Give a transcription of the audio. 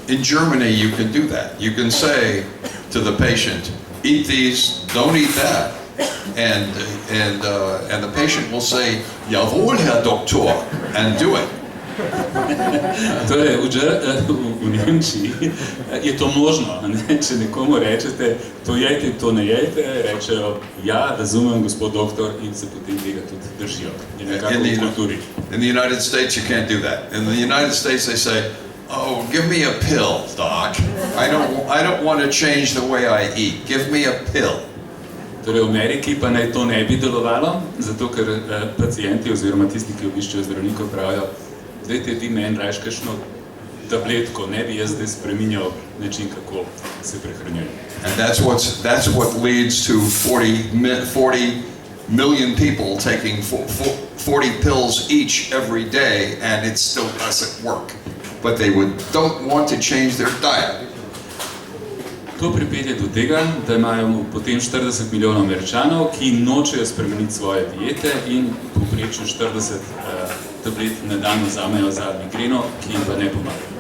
In Germany, you can do that. You can say to the patient, eat these, don't eat that. And the patient will say, jawohl, Herr Doktor, and do it. Torej, v Nemčiji je to možno, ne? Če nekomu rečete, to jejte, to ne jejte, rečejo, ja, razumem, gospod doktor, in se potem tega tudi držijo. Je nekako v kulturi. In the United States, you can't do that. In the United States, they say, oh, give me a pill, doc. I don't want to change the way I eat. Give me a pill. Torej, v Ameriki pa naj to ne bi delovalo, zato ker pacienti oziroma tisti, ki obiščejo zdravnikov, pravijo, dajte vi meni rajš kakšno tabletko, ne bi jaz zdaj spreminjal način, kako se prehranjujem. And that's what leads to 40 million people taking 40 pills each every day, and it still doesn't work. But they don't want to change their diet. To pripelje do tega, da imajo potem 40 milijonov Američanov, ki nočejo spremeniti svoje diete in v povprečju 40 tablet na dan vzamejo za migreno, ki jim pa ne pomaga.